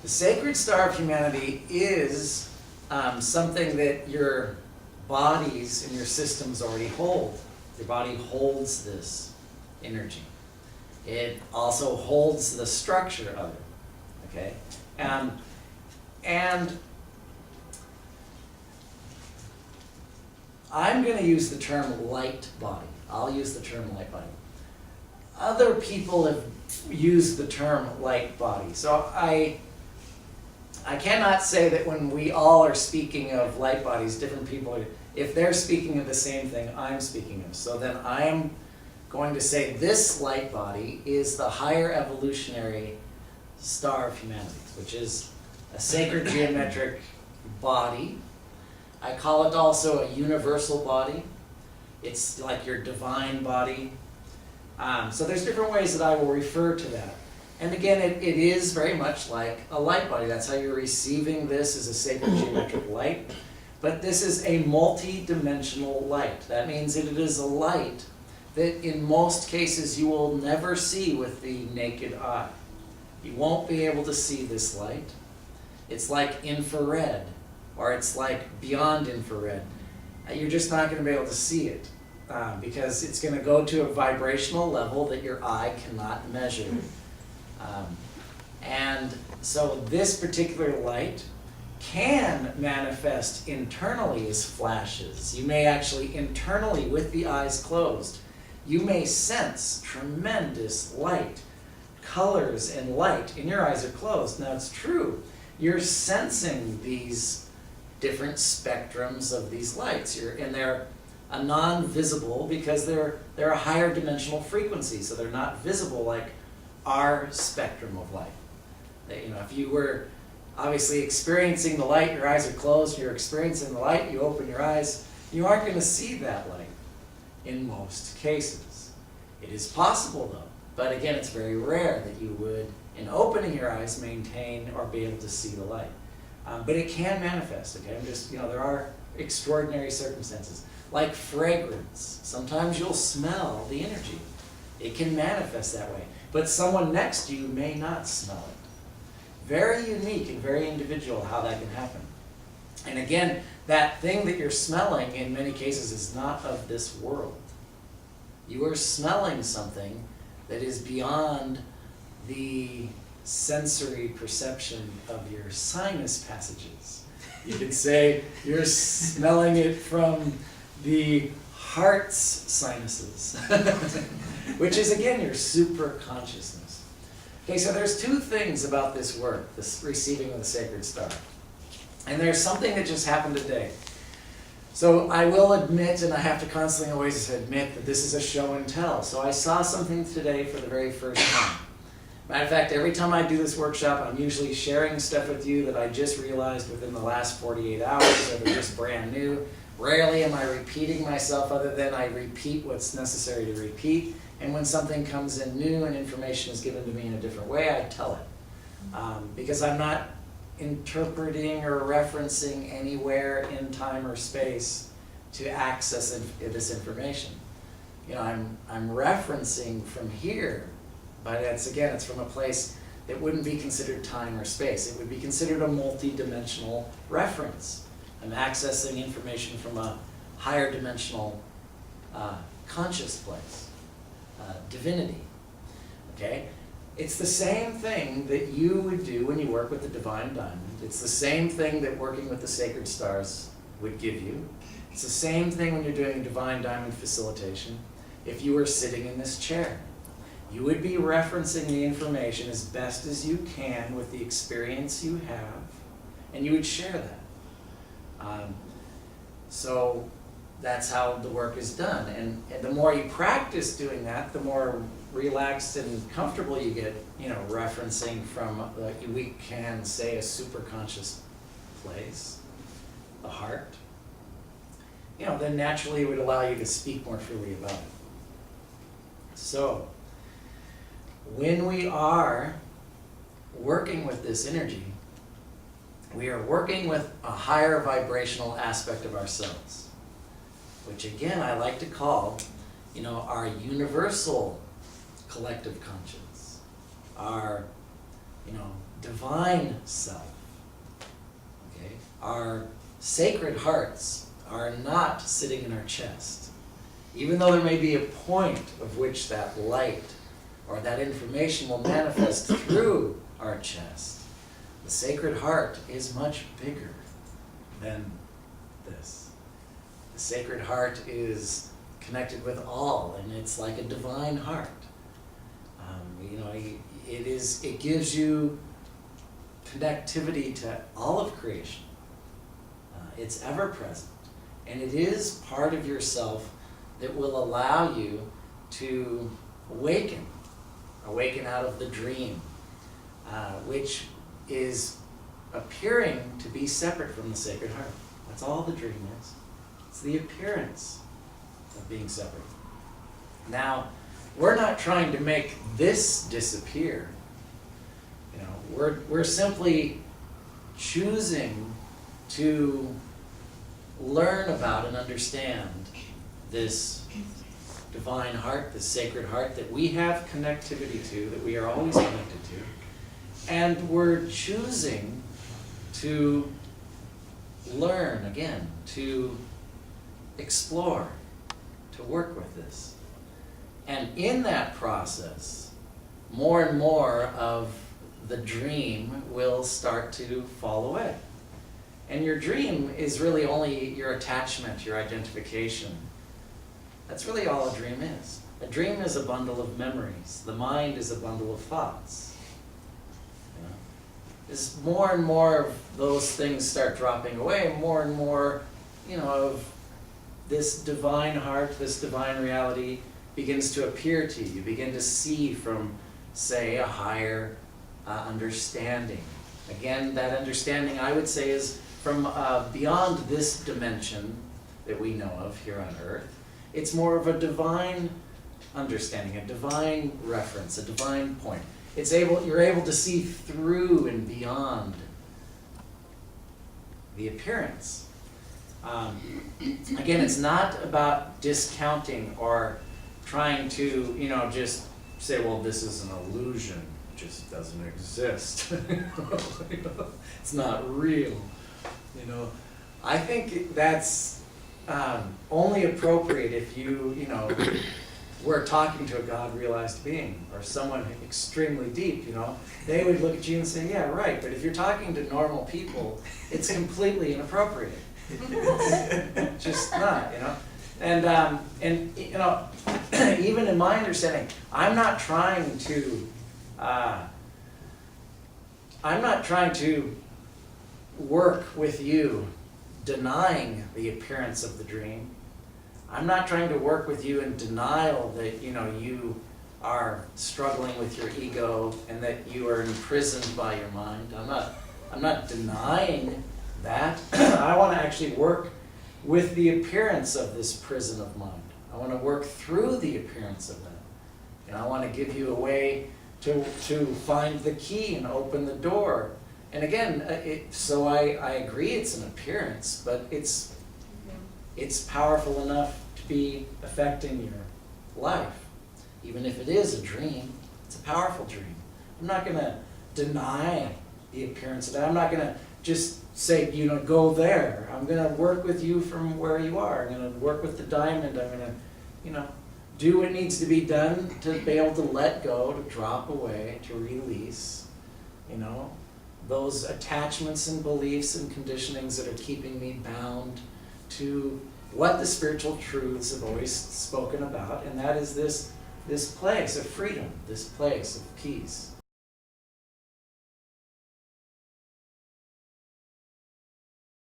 The sacred star of humanity is something that your bodies and your systems already hold. Your body holds this energy. It also holds the structure of it, okay? And I'm going to use the term light body. I'll use the term light body. Other people have used the term light body. So I cannot say that when we all are speaking of light bodies, different people are, if they're speaking of the same thing I'm speaking of. So then I am going to say this light body is the higher evolutionary star of humanity, which is a sacred geometric body. I call it also a universal body. It's like your divine body. So there's different ways that I will refer to that. And again, it is very much like a light body. That's how you're receiving this as a sacred geometric light. But this is a multi-dimensional light. That means that it is a light that in most cases you will never see with the naked eye. You won't be able to see this light. It's like infrared, or it's like beyond infrared. You're just not going to be able to see it because it's going to go to a vibrational level that your eye cannot measure. And so this particular light can manifest internally as flashes. You may actually internally, with the eyes closed, you may sense tremendous light, colors and light, and your eyes are closed. Now it's true, you're sensing these different spectrums of these lights, and they're a non-visible because they're a higher dimensional frequency, so they're not visible like our spectrum of light. If you were obviously experiencing the light, your eyes are closed, you're experiencing the light, you open your eyes, you aren't going to see that light in most cases. It is possible though, but again, it's very rare that you would, in opening your eyes, maintain or be able to see the light. But it can manifest, okay? There are extraordinary circumstances. Like fragrance. Sometimes you'll smell the energy. It can manifest that way. But someone next to you may not smell it. Very unique and very individual how that can happen. And again, that thing that you're smelling in many cases is not of this world. You are smelling something that is beyond the sensory perception of your sinus passages. You could say you're smelling it from the heart's sinuses, which is again your super consciousness. Okay, so there's two things about this work, this receiving of the sacred star. And there's something that just happened today. So I will admit, and I have to constantly always admit, that this is a show and tell. So I saw something today for the very first time. Matter of fact, every time I do this workshop, I'm usually sharing stuff with you that I just realized within the last 48 hours, or they're just brand new. Rarely am I repeating myself, other than I repeat what's necessary to repeat. And when something comes in new and information is given to me in a different way, I tell it. Because I'm not interpreting or referencing anywhere in time or space to access this information. I'm referencing from here, but it's from a place that wouldn't be considered time or space. It would be considered a multi-dimensional reference. I'm accessing information from a higher dimensional conscious place, divinity, okay? It's the same thing that you would do when you work with the Divine Diamond. It's the same thing that working with the sacred stars would give you. It's the same thing when you're doing Divine Diamond facilitation. If you were sitting in this chair, you would be referencing the information as best as you can with the experience you have, and you would share that. So that's how the work is done. And the more you practice doing that, the more relaxed and comfortable you get, referencing from, we can say, a superconscious place, the heart. Then naturally it would allow you to speak more freely about it. So, when we are working with this energy, we are working with a higher vibrational aspect of ourselves, which again I like to call, our universal collective conscience, our, divine self. Okay? Our sacred hearts are not sitting in our chest. Even though there may be a point of which that light or that information will manifest through our chest, the Sacred Heart is much bigger than this. The Sacred Heart is connected with all, and it's like a divine heart. It gives you connectivity to all of creation. It's ever present, and it is part of yourself that will allow you to awaken out of the dream, which is appearing to be separate from the Sacred Heart. That's all the dream is. It's the appearance of being separate. Now, we're not trying to make this disappear. We're simply choosing to learn about and understand this divine heart, this Sacred Heart that we have connectivity to, that we are always connected to. And we're choosing to learn again, to explore, to work with this. And in that process, more and more of the dream will start to fall away. And your dream is really only your attachment, your identification. That's really all a dream is. A dream is a bundle of memories. The mind is a bundle of thoughts. As more and more of those things start dropping away, more and more, of this divine heart, this divine reality begins to appear to you. You begin to see from, say, a higher understanding. Again, that understanding, I would say, is from beyond this dimension that we know of here on earth. It's more of a divine understanding, a divine reference, a divine point. You're able to see through and beyond the appearance. Again, it's not about discounting or trying to, just say, well, this is an illusion. It just doesn't exist. It's not real. I think that's only appropriate if you were talking to a God-realized being or someone extremely deep, they would look at you and say, yeah, right. But if you're talking to normal people, it's completely inappropriate. It's just not, And even in my understanding, I'm not trying to work with you denying the appearance of the dream. I'm not trying to work with you in denial that you are struggling with your ego and that you are imprisoned by your mind. I'm not denying that. I want to actually work with the appearance of this prison of mind. I want to work through the appearance of that. And I want to give you a way to find the key and open the door. And again, I agree it's an appearance, but it's powerful enough to be affecting your life. Even if it is a dream, it's a powerful dream. I'm not going to deny the appearance of that. I'm not going to just say, go there. I'm going to work with you from where you are. I'm going to work with the diamond. I'm going to, do what needs to be done to be able to let go, to drop away, to release, those attachments and beliefs and conditionings that are keeping me bound to what the spiritual truths have always spoken about, and that is this place of freedom, this place of peace.